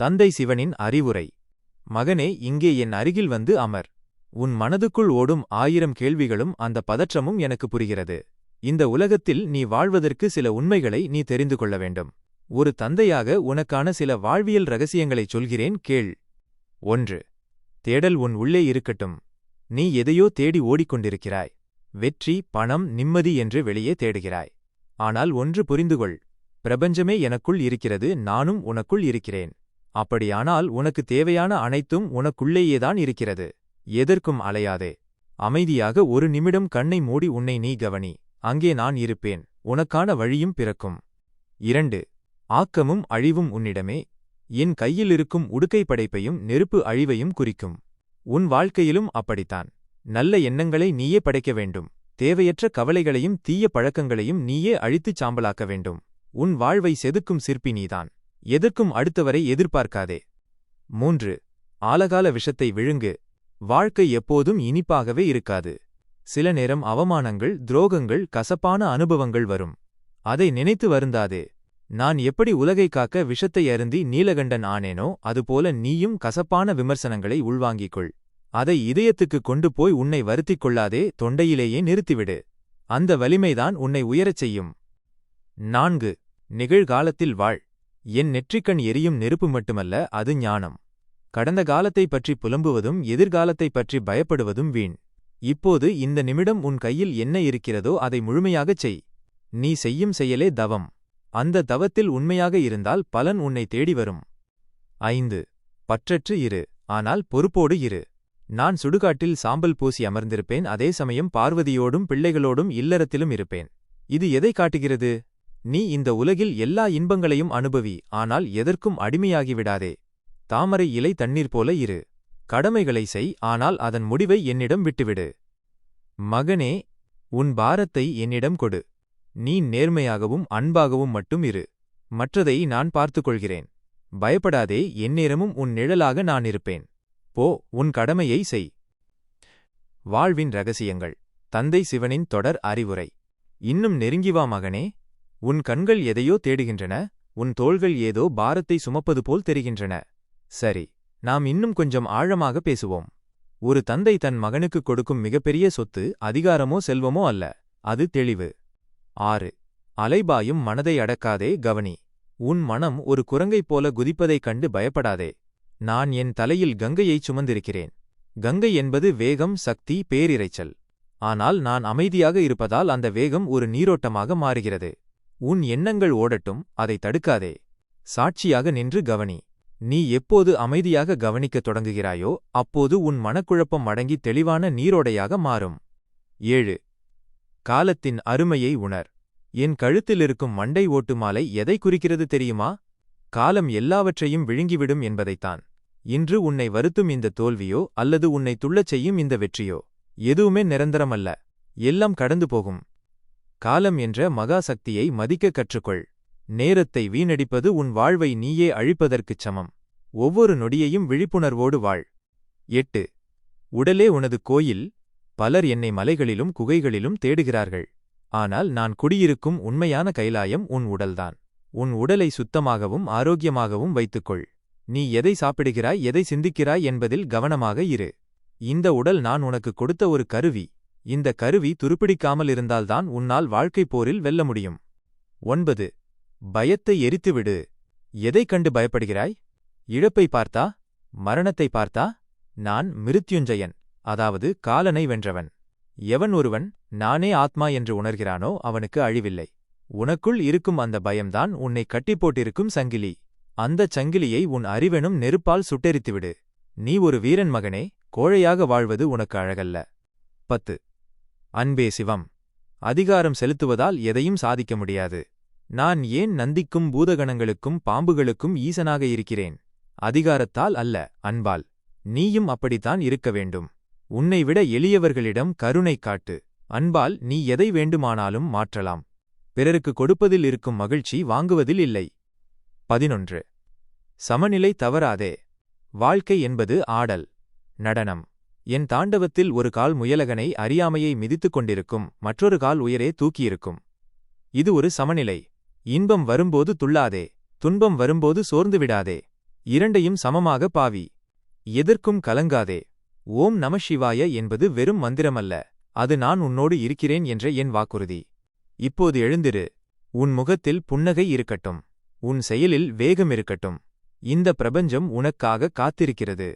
தந்தை சிவனின் அறிவுரை. மகனே, இங்கே என் அருகில் வந்து அமர். உன் மனதுக்குள் ஓடும் 1000 கேள்விகளும் அந்த பதற்றமும் எனக்கு புரிகிறது. இந்த உலகத்தில் நீ வாழ்வதற்கு சில உண்மைகளை நீ தெரிந்து கொள்ள வேண்டும். ஒரு தந்தையாக உனக்கான சில வாழ்வியல் ரகசியங்களைச் சொல்கிறேன், கேள். 1. தேடல் உன் உள்ளே இருக்கட்டும். நீ எதையோ தேடி ஓடிக்கொண்டிருக்கிறாய். வெற்றி, பணம், நிம்மதி என்று வெளியே தேடுகிறாய். ஆனால் ஒன்று புரிந்துகொள். பிரபஞ்சமே எனக்குள் இருக்கிறது, நானும் உனக்குள் இருக்கிறேன். அப்படியானால் உனக்கு தேவையான அனைத்தும் உனக்குள்ளேயேதான் இருக்கிறது. எதற்கும் அலையாதே. அமைதியாக ஒரு நிமிடம் கண்ணை மூடி உன்னை நீ கவனி. அங்கே நான் இருப்பேன். உனக்கான வழியும் பிறக்கும். 2. ஆக்கமும் அழிவும் உன்னிடமே. என் கையிலிருக்கும் உடுக்கை படைப்பையும் நெருப்பு அழிவையும் குறிக்கும். உன் வாழ்க்கையிலும் அப்படித்தான். நல்ல எண்ணங்களை நீயே படைக்க வேண்டும். தேவையற்ற கவலைகளையும் தீய பழக்கங்களையும் நீயே அழித்துச் சாம்பலாக்க வேண்டும். உன் வாழ்வை செதுக்கும் சிற்பி நீதான். எதற்கும் அடுத்தவரை எதிர்பார்க்காதே. 3. ஆலகால விஷத்தை விழுங்கு. வாழ்க்கை எப்போதும் இனிப்பாகவே இருக்காது. சில நேரம் அவமானங்கள், துரோகங்கள், கசப்பான அனுபவங்கள் வரும். அதை நினைத்து வருந்தாதே. நான் எப்படி உலகை காக்க விஷத்தை அருந்தி நீலகண்டன் ஆனேனோ அதுபோல நீயும் கசப்பான விமர்சனங்களை உள்வாங்கிக்கொள். அதை இதயத்துக்கு கொண்டு போய் உன்னை வருத்திக் கொள்ளாதே, தொண்டையிலேயே நிறுத்திவிடு. அந்த வலிமைதான் உன்னை உயரச் செய்யும். 4. நிகழ்காலத்தில் வாழ். என் நெற்றிக்கண் எரியும் நெருப்பு மட்டுமல்ல, அது ஞானம். கடந்த காலத்தைப் பற்றி புலம்புவதும் எதிர்காலத்தைப் பற்றி பயப்படுவதும் வீண். இப்போது இந்த நிமிடம் உன் கையில் என்ன இருக்கிறதோ அதை முழுமையாகச் செய். நீ செய்யும் செயலே தவம். அந்த தவத்தில் உண்மையாக இருந்தால் பலன் உன்னை தேடி வரும். 5. பற்றற்று இரு, ஆனால் பொறுப்போடு இரு. நான் சுடுகாட்டில் சாம்பல் பூசி அமர்ந்திருப்பேன், அதே சமயம் பார்வதியோடும் பிள்ளைகளோடும் இல்லறத்திலும் இருப்பேன். இது எதை காட்டுகிறது? நீ இந்த உலகில் எல்லா இன்பங்களையும் அனுபவி, ஆனால் எதற்கும் அடிமையாகிவிடாதே. தாமரை இலை தண்ணீர் போல இரு. கடமைகளை செய், ஆனால் அதன் முடிவை என்னிடம் விட்டுவிடு. மகனே, உன் பாரத்தை என்னிடம் கொடு. நீ நேர்மையாகவும் அன்பாகவும் மட்டும் இரு. மற்றதை நான் பார்த்துக்கொள்கிறேன். பயப்படாதே, எந்நேரமும் உன் நிழலாக நான் இருப்பேன். போ, உன் கடமையை செய். வாழ்வின் ரகசியங்கள். தந்தை சிவனின் தொடர் அறிவுரை. இன்னும் நெருங்கி வா மகனே. உன் கண்கள் எதையோ தேடுகின்றன, உன் தோள்கள் ஏதோ பாரத்தை சுமப்பது போல் தெரிகின்றன. சரி, நாம் இன்னும் கொஞ்சம் ஆழமாக பேசுவோம். ஒரு தந்தை தன் மகனுக்கு கொடுக்கும் மிகப்பெரிய சொத்து அதிகாரமோ செல்வமோ அல்ல, அது தெளிவு. 6. அலைபாயும் மனதை அடக்காதே, கவனி. உன் மனம் ஒரு குரங்கைப் போல குதிப்பதைக் கண்டு பயப்படாதே. நான் என் தலையில் கங்கையைச் சுமந்திருக்கிறேன். கங்கை என்பது வேகம், சக்தி, பேரிரைச்சல். ஆனால் நான் அமைதியாக இருப்பதால் அந்த வேகம் ஒரு நீரோட்டமாக மாறுகிறது. உன் எண்ணங்கள் ஓடட்டும், அதை தடுக்காதே. சாட்சியாக நின்று கவனி. நீ எப்போது அமைதியாக கவனிக்கத் தொடங்குகிறாயோ அப்போது உன் மனக்குழப்பம் அடங்கி தெளிவான நீரோடையாக மாறும். 7. காலத்தின் அருமையை உணர். என் கழுத்திலிருக்கும் மண்டை ஓட்டு மாலை எதை குறிக்கிறது தெரியுமா? காலம் எல்லாவற்றையும் விழுங்கிவிடும் என்பதைத்தான். இன்று உன்னை வருத்தும் இந்த தோல்வியோ அல்லது உன்னை துள்ளச் செய்யும் இந்த வெற்றியோ எதுவுமே நிரந்தரமல்ல. எல்லாம் கடந்து போகும். காலம் என்ற மகா சக்தியை மதிக்க கற்றுக்கொள். நேரத்தை வீணடிப்பது உன் வாழ்வை நீயே அழிப்பதற்குச் சமம். ஒவ்வொரு நொடியையும் விழிப்புணர்வோடு வாழ். 8. உடலே உனது கோயில். பலர் என்னை மலைகளிலும் குகைகளிலும் தேடுகிறார்கள். ஆனால் நான் குடியிருக்கும் உண்மையான கைலாயம் உன் உடல்தான். உன் உடலை சுத்தமாகவும் ஆரோக்கியமாகவும் வைத்துக்கொள். நீ எதை சாப்பிடுகிறாய், எதை சிந்திக்கிறாய் என்பதில் கவனமாக இரு. இந்த உடல் நான் உனக்கு கொடுத்த ஒரு கருவி. இந்த கருவி துருப்பிடிக்காமல் இருந்தால்தான் உன்னால் வாழ்க்கைப் போரில் வெல்ல முடியும். 9. பயத்தை எரித்துவிடு. எதைக் கண்டு பயப்படுகிறாய்? இழப்பை பார்த்தா? மரணத்தை பார்த்தா? நான் மிருத்யுஞ்சயன், அதாவது காலனை வென்றவன். எவன் ஒருவன் நானே ஆத்மா என்று உணர்கிறானோ அவனுக்கு அழிவில்லை. உனக்குள் இருக்கும் அந்த பயம்தான் உன்னை கட்டிப்போட்டிருக்கும் சங்கிலி. அந்தச் சங்கிலியை உன் அறிவெனும் நெருப்பால் சுட்டெரித்துவிடு. நீ ஒரு வீரன் மகனே, கோழையாக வாழ்வது உனக்கு அழகல்ல. 10. அன்பே சிவம். அதிகாரம் செலுத்துவதால் எதையும் சாதிக்க முடியாது. நான் ஏன் நந்திக்கும் பூதகணங்களுக்கும் பாம்புகளுக்கும் ஈசனாக இருக்கிறேன்? அதிகாரத்தால் அல்ல, அன்பால். நீயும் அப்படித்தான் இருக்க வேண்டும். உன்னை விட எளியவர்களிடம் கருணை காட்டு. அன்பால் நீ எதை வேண்டுமானாலும் மாற்றலாம். பிறருக்கு கொடுப்பதில் இருக்கும் மகிழ்ச்சி வாங்குவதில் இல்லை. 11. சமநிலை தவறாதே. வாழ்க்கை என்பது ஆடல், நடனம். என் தாண்டவத்தில் ஒரு கால் முயலகனை அறியாமையை மிதித்துக் கொண்டிருக்கும், மற்றொரு கால் உயரே தூக்கியிருக்கும். இது ஒரு சமநிலை. இன்பம் வரும்போது துள்ளாதே, துன்பம் வரும்போது சோர்ந்து விடாதே. இரண்டையும் சமமாக பாவி. எதற்கும் கலங்காதே. ஓம் நம சிவாய என்பது வெறும் மந்திரமல்ல, அது நான் உன்னோடு இருக்கிறேன் என்ற என் வாக்குறுதி. இப்போது எழுந்திரு. உன் முகத்தில் புன்னகை இருக்கட்டும். உன் செயலில் வேகம் இருக்கட்டும். இந்த பிரபஞ்சம் உனக்காக காத்திருக்கிறது.